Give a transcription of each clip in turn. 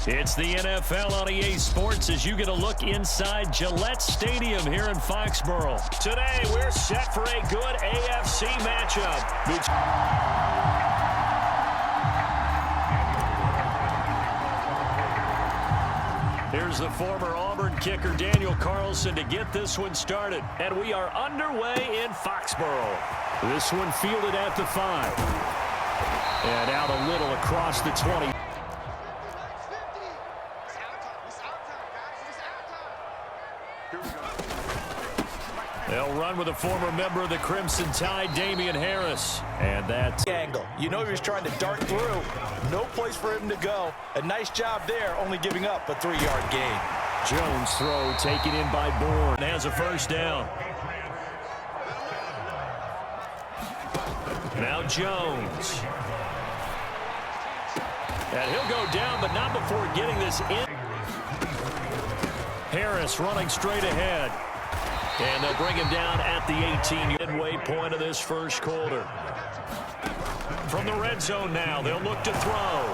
It's the NFL on EA Sports as you get a look inside Gillette Stadium here in Foxborough. Today, we're set for a good AFC matchup. Here's the former Auburn kicker, Daniel Carlson, to get this one started. And we are underway in Foxborough. This one fielded at the 5. And out a little across the 20. They'll run with a former member of the Crimson Tide, Damian Harris. And that's angle. You know he was trying to dart through. No place for him to go. A nice job there, only giving up a 3-yard gain. Jones' throw taken in by Bourne. Has a first down. Now Jones. And he'll go down, but not before getting this in. Harris running straight ahead. And they'll bring him down at the 18 midway point of this first quarter. From the red zone now, they'll look to throw.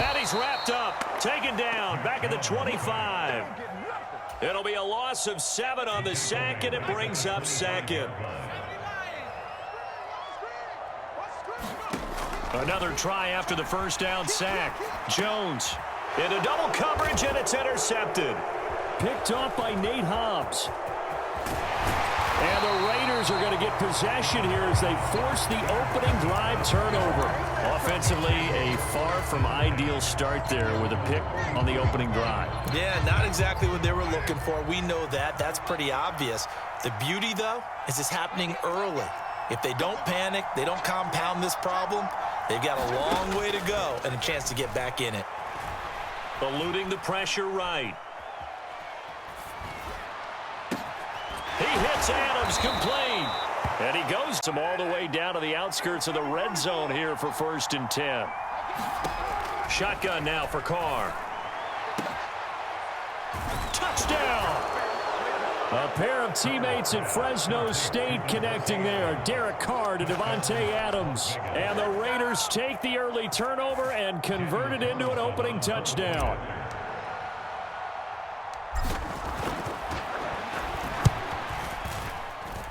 And he's wrapped up, taken down, back at the 25. It'll be a loss of 7 on the sack, and it brings up second. Another try after the first down sack. Jones into double coverage, and it's intercepted. Picked off by Nate Hobbs. And the Raiders are going to get possession here as they force the opening drive turnover. Offensively, a far from ideal start there with a pick on the opening drive. Yeah, not exactly what they were looking for. We know that. That's pretty obvious. The beauty, though, is it's happening early. If they don't panic, they don't compound this problem, they've got a long way to go and a chance to get back in it. Eluding the pressure right. He hits Adams complete. And he goes him all the way down to the outskirts of the red zone here for 1st and 10. Shotgun now for Carr. Touchdown! A pair of teammates at Fresno State connecting there. Derek Carr to Devontae Adams. And the Raiders take the early turnover and convert it into an opening touchdown.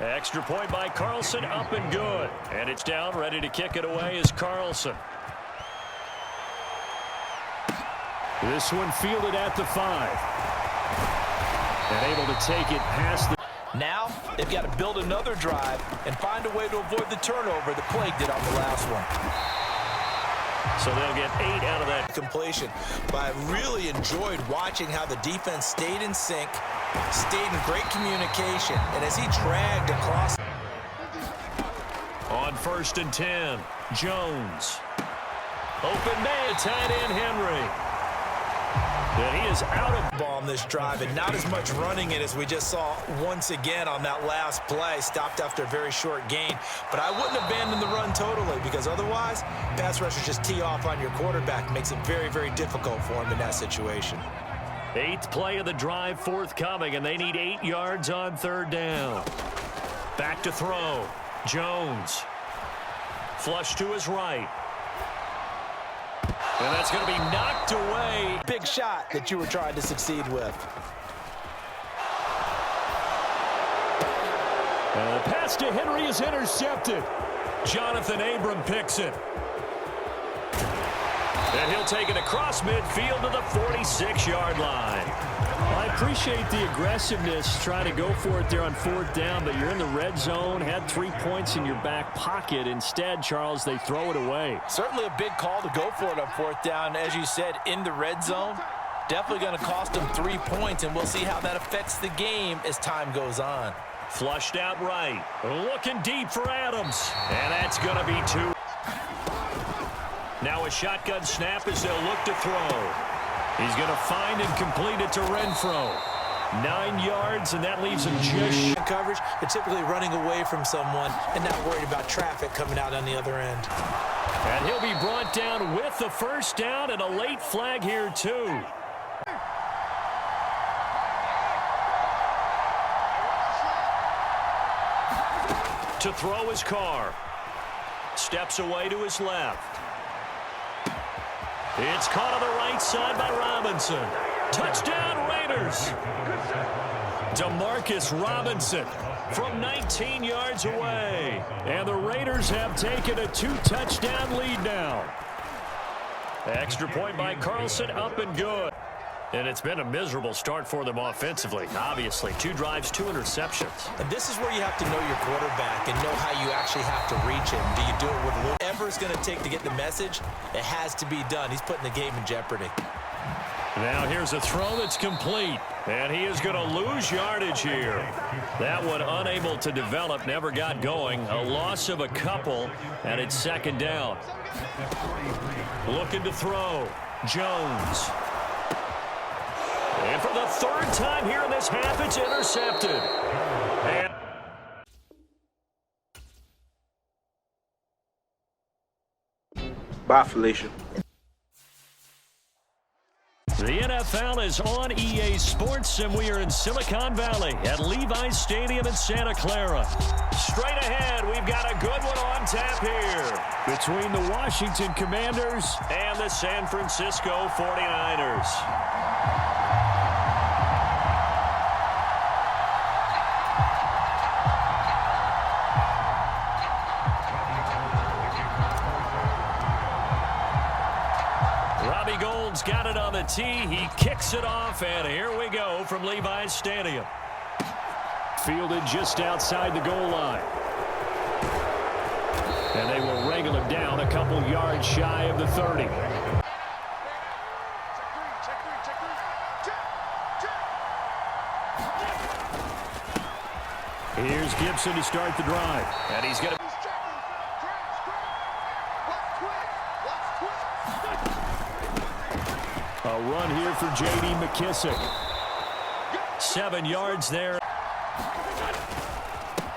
Extra point by Carlson, up and good. And it's down, ready to kick it away is Carlson. This one fielded at the 5. And able to take it past the... Now, they've got to build another drive and find a way to avoid the turnover that plagued it on the last one. So they'll get 8 out of that completion. But I really enjoyed watching how the defense stayed in sync, stayed in great communication, and as he dragged across. On 1st and 10, Jones. Open man, tight end Henry. And he is out of ball on this drive, and not as much running it as we just saw once again on that last play. Stopped after a very short gain. But I wouldn't abandon the run totally, because otherwise, pass rushers just tee off on your quarterback. Makes it very, very difficult for him in that situation. 8th play of the drive forthcoming, and they need 8 yards on 3rd down. Back to throw. Jones. Flush to his right. And that's going to be knocked away. Big shot that you were trying to succeed with. And the pass to Henry is intercepted. Jonathan Abram picks it. And he'll take it across midfield to the 46-yard line. Well, I appreciate the aggressiveness, trying to go for it there on 4th down, but you're in the red zone, had 3 points in your back pocket. Instead, Charles, they throw it away. Certainly a big call to go for it on 4th down. As you said, in the red zone, definitely going to cost them 3 points, and we'll see how that affects the game as time goes on. Flushed out right. Looking deep for Adams. And that's going to be 2. Now a shotgun snap as they'll look to throw. He's going to find and complete it to Renfro. 9 yards, and that leaves him just coverage. They're typically running away from someone and not worried about traffic coming out on the other end. And he'll be brought down with the 1st down, and a late flag here too. To throw his Carr. Steps away to his left. It's caught on the right side by Robinson. Touchdown, Raiders. Demarcus Robinson from 19 yards away. And the Raiders have taken a 2-touchdown lead now. Extra point by Carlson, up and good. And it's been a miserable start for them offensively. Obviously, 2 drives, 2 interceptions. And this is where you have to know your quarterback and know how you actually have to reach him. Do you do it with whatever it's going to take to get the message? It has to be done. He's putting the game in jeopardy. Now here's a throw that's complete. And he is going to lose yardage here. That one unable to develop, never got going. A loss of a couple, and it's second down. Looking to throw. Jones. And for the 3rd time here in this half, it's intercepted. And bye, Felicia. the NFL is on EA Sports, and we are in Silicon Valley at Levi's Stadium in Santa Clara. Straight ahead, we've got a good one on tap here between the Washington Commanders and the San Francisco 49ers. Got it on the tee. He kicks it off, and here we go from Levi's Stadium. Fielded just outside the goal line. And they will wrangle him down a couple yards shy of the 30. Here's Gibson to start the drive. And he's going to... A run here for J.D. McKissick. 7 yards there.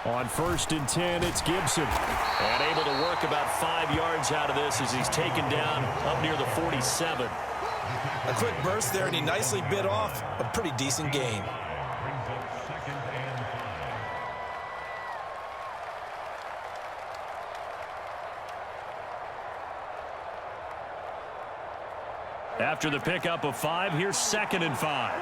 On 1st and 10, it's Gibson. And able to work about 5 yards out of this as he's taken down up near the 47. A quick burst there, and he nicely bit off a pretty decent gain. After the pickup of 5, here's 2nd and 5.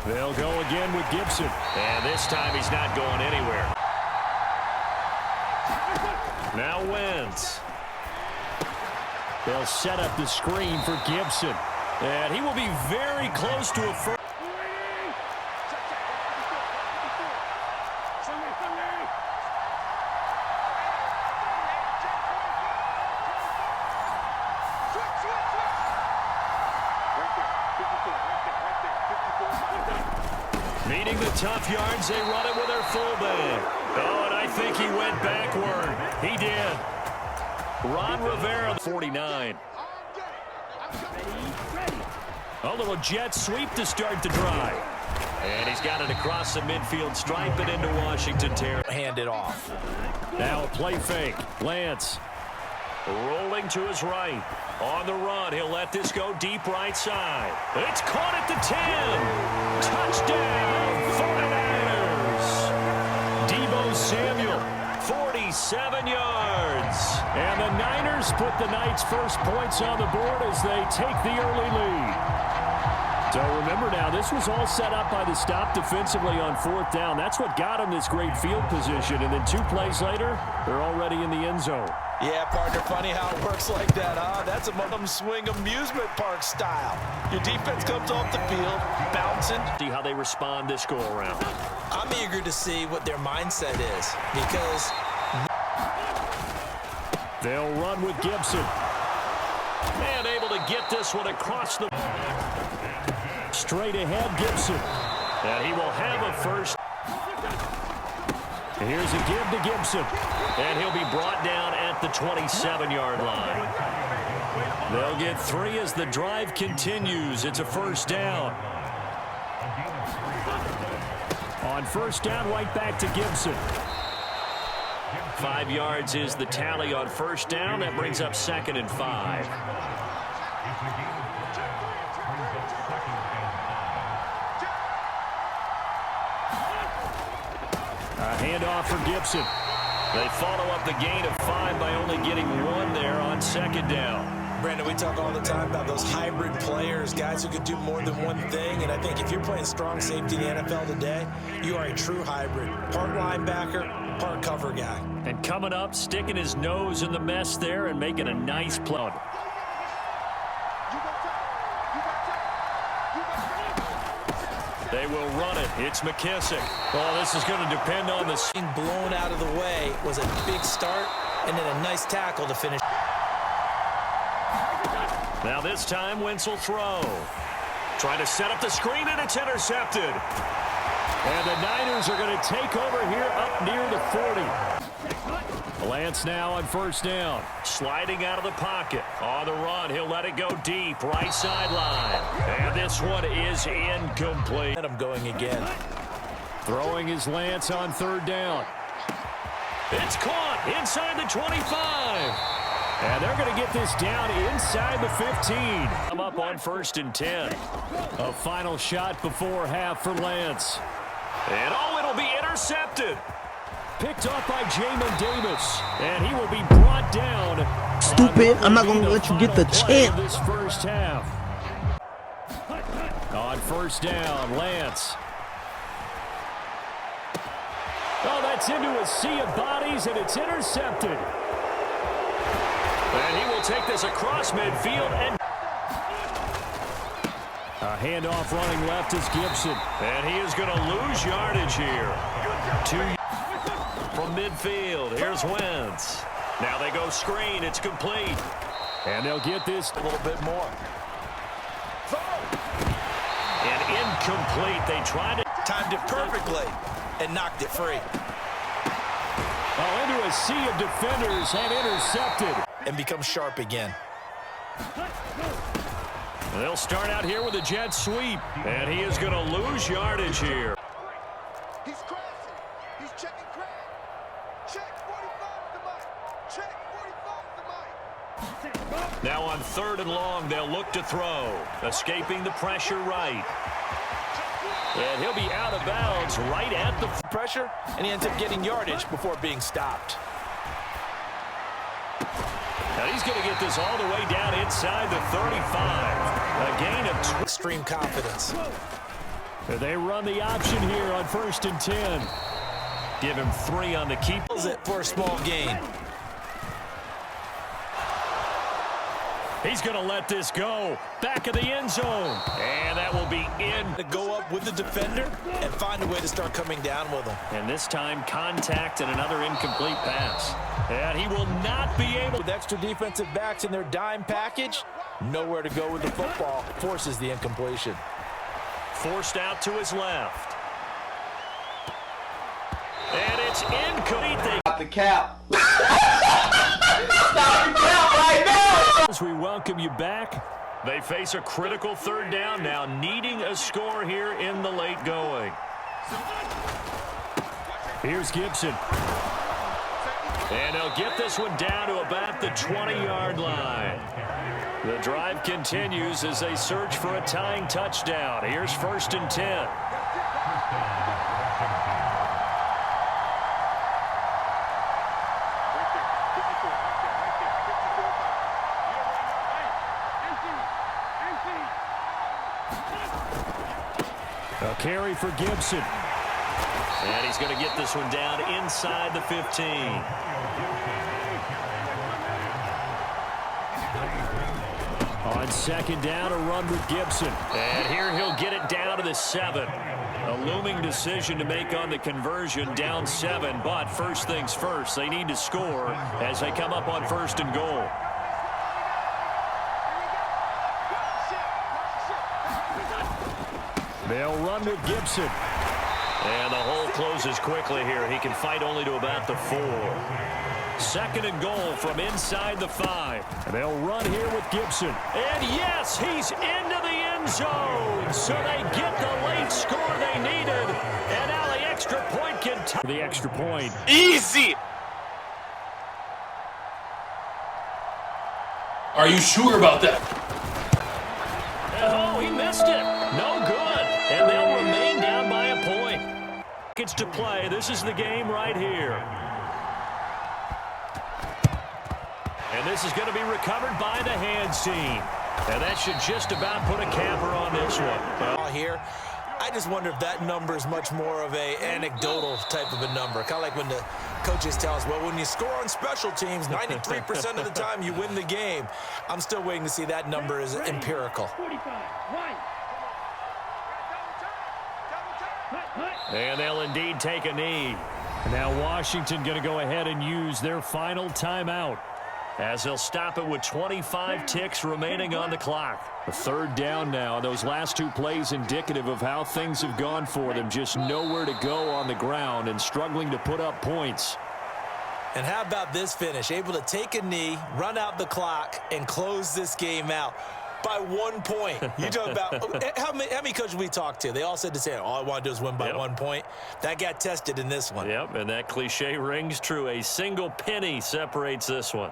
They'll go again with Gibson. And this time he's not going anywhere. Now Wentz. They'll set up the screen for Gibson. And he will be very close to a first. Needing the tough yards, they run it with their fullback. Oh, and I think he went backward. He did. Ron Rivera, 49. A little jet sweep to start the drive. And he's got it across the midfield stripe and into Washington territory. Hand it off. Now a play fake. Lance rolling to his right. On the run, he'll let this go deep right side. It's caught at the 10. Touchdown, 49ers. Deebo Samuel, 47 yards. And the Niners put the Knights' first points on the board as they take the early lead. So remember now, this was all set up by the stop defensively on 4th down. That's what got them this great field position. And then 2 plays later, they're already in the end zone. Yeah, partner, funny how it works like that, huh? That's a momentum swing amusement park style. Your defense comes off the field, bouncing. See how they respond this go-around. I'm eager to see what their mindset is because... They'll run with Gibson. And able to get this one across the... Straight ahead, Gibson. And he will have a first. Here's a give to Gibson. And he'll be brought down at the 27-yard line. They'll get 3 as the drive continues. It's a first down. On 1st down, right back to Gibson. 5 yards is the tally on 1st down. That brings up 2nd and 5. Handoff for Gibson. They follow up the gain of 5 by only getting 1 there on second down. Brandon, we talk all the time about those hybrid players, guys who could do more than one thing. And I think if you're playing strong safety in the NFL today, you are a true hybrid. Part linebacker, part cover guy. And coming up, sticking his nose in the mess there and making a nice play. They will run it. It's McKissick. Oh, this is going to depend on the... Being blown out of the way was a big start, and then a nice tackle to finish. Now this time, Wentz will throw. Trying to set up the screen, and it's intercepted. And the Niners are going to take over here up near the 40. Lance now on first down. Sliding out of the pocket. On the run, he'll let it go deep. Right sideline. And this one is incomplete. And I'm going again. Throwing his Lance on third down. It's caught inside the 25. And they're going to get this down inside the 15. I'm up on 1st and 10. A final shot before half for Lance. And oh, it'll be intercepted. Picked off by Jamin Davis. And he will be brought down. Stupid. I'm not going to let you get the chance. This first half. On first down, Lance. Oh, that's into a sea of bodies, and it's intercepted. And he will take this across midfield. And a handoff running left is Gibson. And he is going to lose yardage here. 2 from midfield. Here's Wentz. Now they go screen. It's complete. And they'll get this a little bit more. And incomplete. They tried it. Timed it perfectly and knocked it free. Oh, into a sea of defenders and intercepted. And become sharp again. They'll start out here with a jet sweep. And he is going to lose yardage here. He's crashing. He's checking crash. Check 45 the mic. Check 45 the mic. Now on 3rd and long, they'll look to throw. Escaping the pressure right. And he'll be out of bounds right at the pressure, and he ends up getting yardage before being stopped. Now he's going to get this all the way down inside the 35. A gain of extreme confidence. They run the option here on 1st and 10. Give him 3 on the keep. It for a small gain. He's going to let this go. Back of the end zone. And that will be in. To go up with the defender and find a way to start coming down with him. And this time, contact and another incomplete pass. And he will not be able. With extra defensive backs in their dime package, nowhere to go with the football. Forces the incompletion. Forced out to his left. And it's incomplete. Stop the cap. Stop the cap right now. As we welcome you back, they face a critical 3rd down now, needing a score here in the late going. Here's Gibson. And they'll get this one down to about the 20-yard line. The drive continues as they search for a tying touchdown. Here's 1st and 10. A carry for Gibson. And he's going to get this one down inside the 15. On 2nd down, a run with Gibson. And here he'll get it down to the 7. A looming decision to make on the conversion, down 7. But first things first, they need to score as they come up on 1st and goal. They'll run with Gibson. And the hole closes quickly here. He can fight only to about the 4. 2nd and goal from inside the 5. And they'll run here with Gibson. And yes, he's into the end zone. So they get the late score they needed. And now the extra point can tie the extra point. Easy. Are you sure about that? Oh, he missed it. No good. And they'll remain down by a point. It's minutes to play. This is the game right here. And this is going to be recovered by the hands team. And that should just about put a capper on this one. Well, here, I just wonder if that number is much more of a anecdotal type of a number. Kind of like when the coaches tell us, well, when you score on special teams, 93% of the time you win the game. I'm still waiting to see that number is empirical. And they'll indeed take a knee. Now Washington going to go ahead and use their final timeout, as they'll stop it with 25 ticks remaining on the clock. A third down now. Those last two plays indicative of how things have gone for them. Just nowhere to go on the ground and struggling to put up points. And how about this finish? Able to take a knee, run out the clock, and close this game out by 1 point. You talk about how many coaches we talked to? They all said the same. All I want to do is win by 1 point. That got tested in this one. Yep, and that cliche rings true. A single penny separates this one.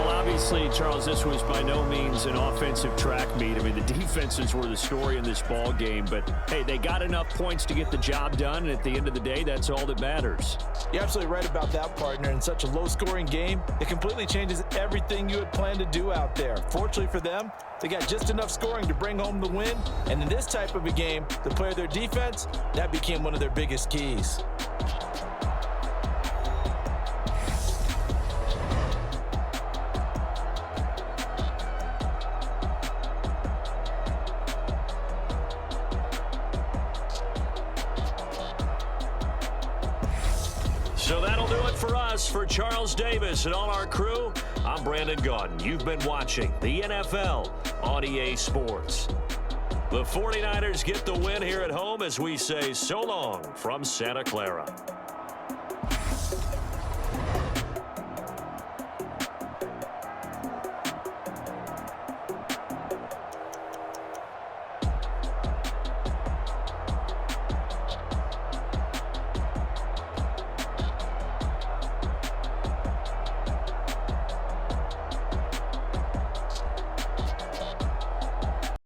Obviously, Charles, this was by no means an offensive track meet. I mean, the defenses were the story in this ball game, but hey, they got enough points to get the job done, and at the end of the day, that's all that matters. You're absolutely right about that, partner. In such a low-scoring game, it completely changes everything you had planned to do out there. Fortunately for them, they got just enough scoring to bring home the win, and in this type of a game, to play their defense, that became one of their biggest keys. So that'll do it for us. For Charles Davis and all our crew, I'm Brandon Gaudin. You've been watching the NFL on EA Sports. The 49ers get the win here at home as we say so long from Santa Clara.